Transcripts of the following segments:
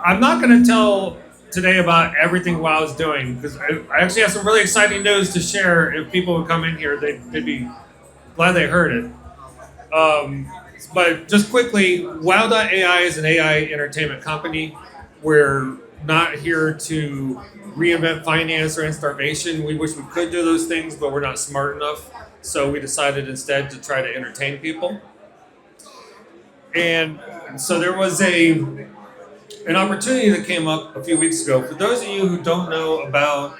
I'm not going to tell today about everything what I was doing because I actually have some really exciting news to share. If people would come in here, they'd be glad they heard it. Um, but just quickly, Wow.ai is an AI entertainment company. We're not here to reinvent finance or end starvation. We wish we could do those things, but we're not smart enough. So we decided instead to try to entertain people. And so there was an opportunity that came up a few weeks ago. For those of you who don't know about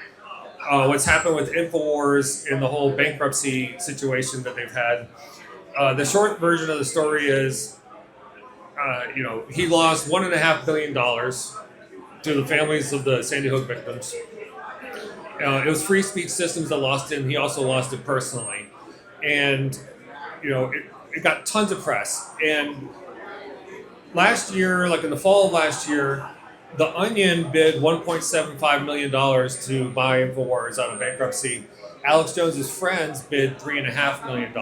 what's happened with Infowars and the whole bankruptcy situation that they've had, the short version of the story is, he lost $1.5 billion to the families of the Sandy Hook victims. It was free speech systems that lost it, and he also lost it personally. And it got tons of press. And last year, like in the fall of last year, The Onion bid $1.75 million to buy Infowars out of bankruptcy. Alex Jones's friends bid $3.5 million.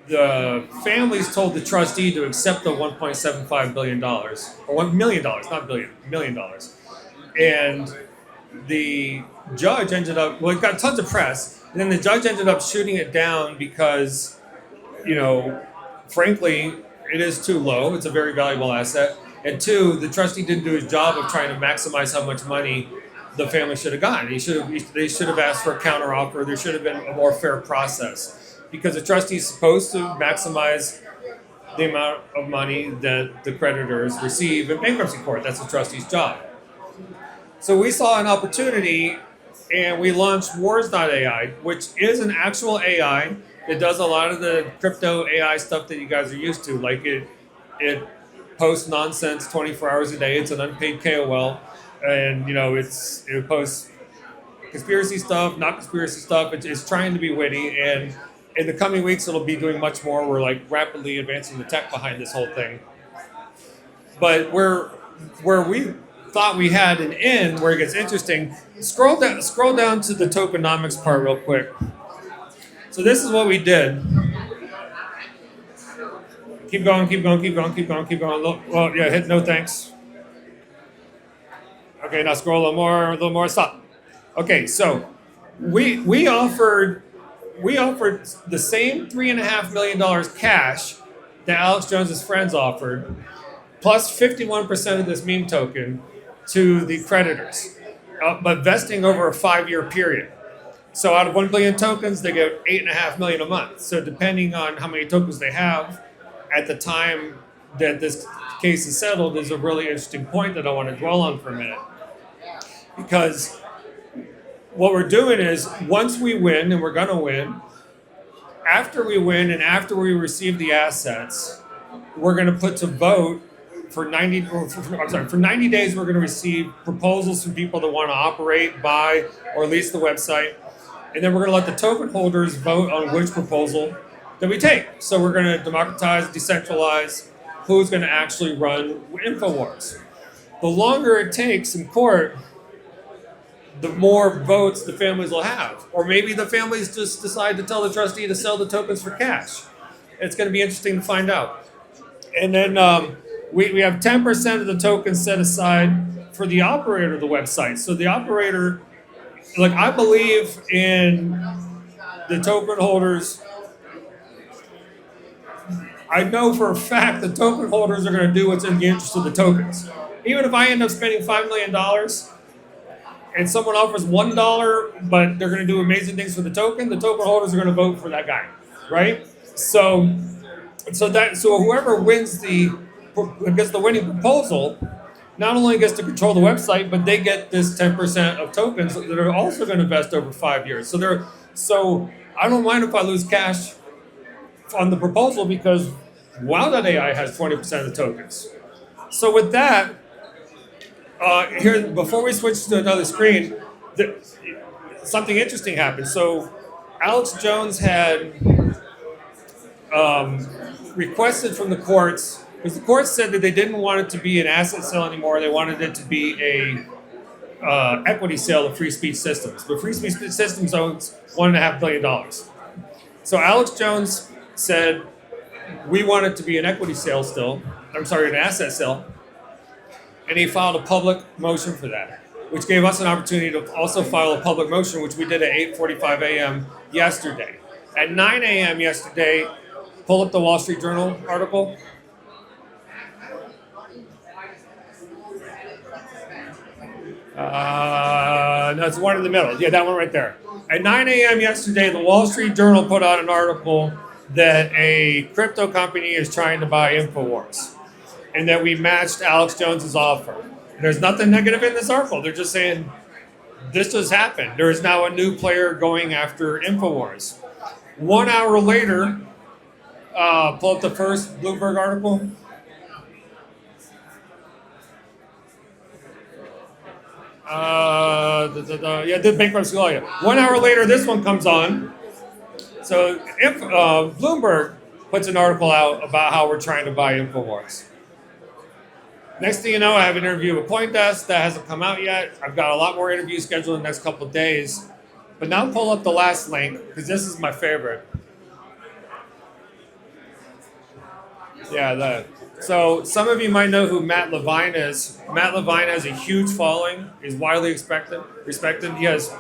The families told the trustee to accept the $1.75 billion, or $1 million, not billion, $1 million. And the judge ended up, well, it got tons of press, and then the judge ended up shooting it down because, frankly, it is too low. It's a very valuable asset. And two, the trustee didn't do his job of trying to maximize how much money the family should have gotten. They should have asked for a counteroffer. There should have been a more fair process because the trustee is supposed to maximize the amount of money that the creditors receive in bankruptcy court. That's the trustee's job. So we saw an opportunity and we launched Wars.ai, which is an actual AI. It does a lot of the crypto AI stuff that you guys are used to. Like it posts nonsense 24 hours a day. It's an unpaid KOL. And it posts conspiracy stuff, not conspiracy stuff. It's trying to be witty, and in the coming weeks it'll be doing much more. We're like rapidly advancing the tech behind this whole thing. But where we thought we had an end, where it gets interesting, scroll down to the tokenomics part real quick. So this is what we did. Keep going. Look, well, yeah, hit no thanks. Okay, now scroll a little more, stop. Okay, so we offered the same $3.5 million cash that Alex Jones's friends offered, plus 51% of this meme token to the creditors, but vesting over a 5-year period. So out of 1 billion tokens, they get 8.5 million a month. So depending on how many tokens they have at the time that this case is settled is a really interesting point that I want to dwell on for a minute. Because what we're doing is, once we win, and we're going to win, after we win and after we receive the assets, we're going to put to vote for 90 days. We're going to receive proposals from people that want to operate, buy, or lease the website. And then we're going to let the token holders vote on which proposal that we take. So we're going to democratize, decentralize who's going to actually run Infowars. The longer it takes in court, the more votes the families will have. Or maybe the families just decide to tell the trustee to sell the tokens for cash. It's going to be interesting to find out. And then we have 10% of the tokens set aside for the operator of the website. So the operator, I believe in the token holders. I know for a fact the token holders are going to do what's in the interest of the tokens. Even if I end up spending $5 million and someone offers $1, but they're going to do amazing things for the token holders are going to vote for that guy, right? So whoever gets the winning proposal not only gets to control the website, but they get this 10% of tokens that are also going to vest over 5 years. So I don't mind if I lose cash on the proposal because Wow.ai has 20% of the tokens. So with that, here, before we switch to another screen, something interesting happened. So Alex Jones had requested from the courts, because the courts said that they didn't want it to be an asset sale anymore. They wanted it to be a equity sale of Free Speech Systems. But Free Speech Systems owns $1.5 billion. So Alex Jones said, we want it to be an equity sale still. I'm sorry, an asset sale. and he filed a public motion for that, which gave us an opportunity to also file a public motion, which we did at 8:45 a.m. yesterday. At 9 a.m. yesterday, pull up the Wall Street Journal article. No, it's one in the middle. Yeah, that one right there. At 9 a.m. yesterday, the Wall Street Journal put out an article that a crypto company is trying to buy Infowars, and that we matched Alex Jones's offer. There's nothing negative in this article. They're just saying this just happened. There is now a new player going after Infowars. 1 hour later, pull up the first Bloomberg article. The bankruptcy lawyer. 1 hour later, this one comes on. So if Bloomberg puts an article out about how we're trying to buy Infowars. Next thing you know, I have an interview with CoinDesk that hasn't come out yet. I've got a lot more interviews scheduled in the next couple of days. But now pull up the last link, because this is my favorite. Yeah, so some of you might know who Matt Levine is. Matt Levine has a huge following. He's widely respected. He has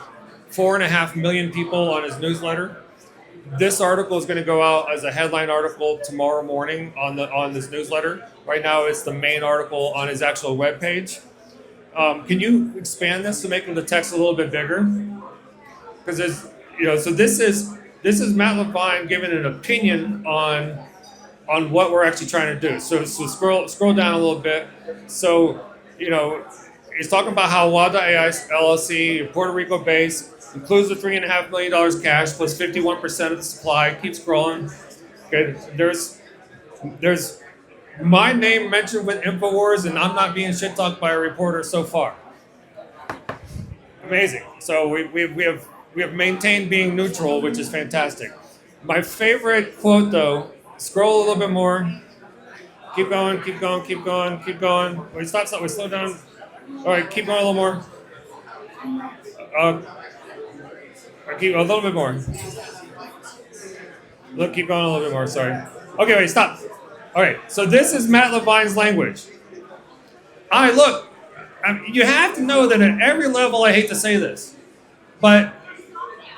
4.5 million people on his newsletter. This article is going to go out as a headline article tomorrow morning on this newsletter. Right now, it's the main article on his actual webpage. Can you expand this to make the text a little bit bigger? Because so this is Matt Levine giving an opinion on what we're actually trying to do. So scroll down a little bit. So he's talking about how Wada.ai LLC, Puerto Rico based, includes the $3.5 million cash plus 51% of the supply. Keep scrolling. Okay, there's my name mentioned with Infowars, and I'm not being shit talked by a reporter so far. Amazing. So we have maintained being neutral, which is fantastic. My favorite quote, though. Scroll a little bit more. Keep going. Wait, stop. We slow down. All right, keep going a little more. Keep a little bit more. Keep going a little bit more. Sorry. Okay, wait, stop. All right, so this is Matt Levine's language. You have to know that at every level, I hate to say this, but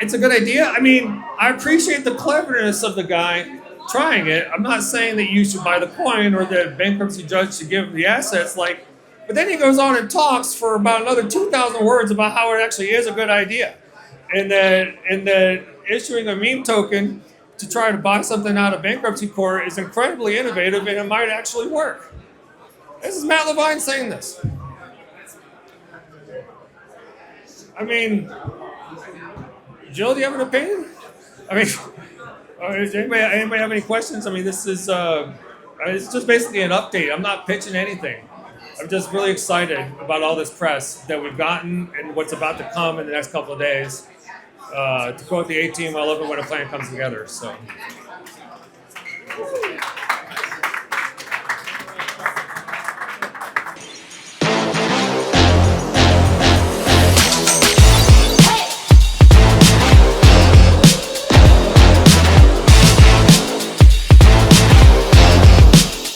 it's a good idea. I mean, I appreciate the cleverness of the guy trying it. I'm not saying that you should buy the coin or the bankruptcy judge should give the assets, but then he goes on and talks for about another 2,000 words about how it actually is a good idea. And that issuing a meme token to try to buy something out of bankruptcy court is incredibly innovative and it might actually work. This is Matt Levine saying this. I mean, Jill, do you have an opinion? I mean, does anybody have any questions? I mean, this is it's just basically an update. I'm not pitching anything. I'm just really excited about all this press that we've gotten and what's about to come in the next couple of days. To quote the A-Team, I love it when a plan comes together. So.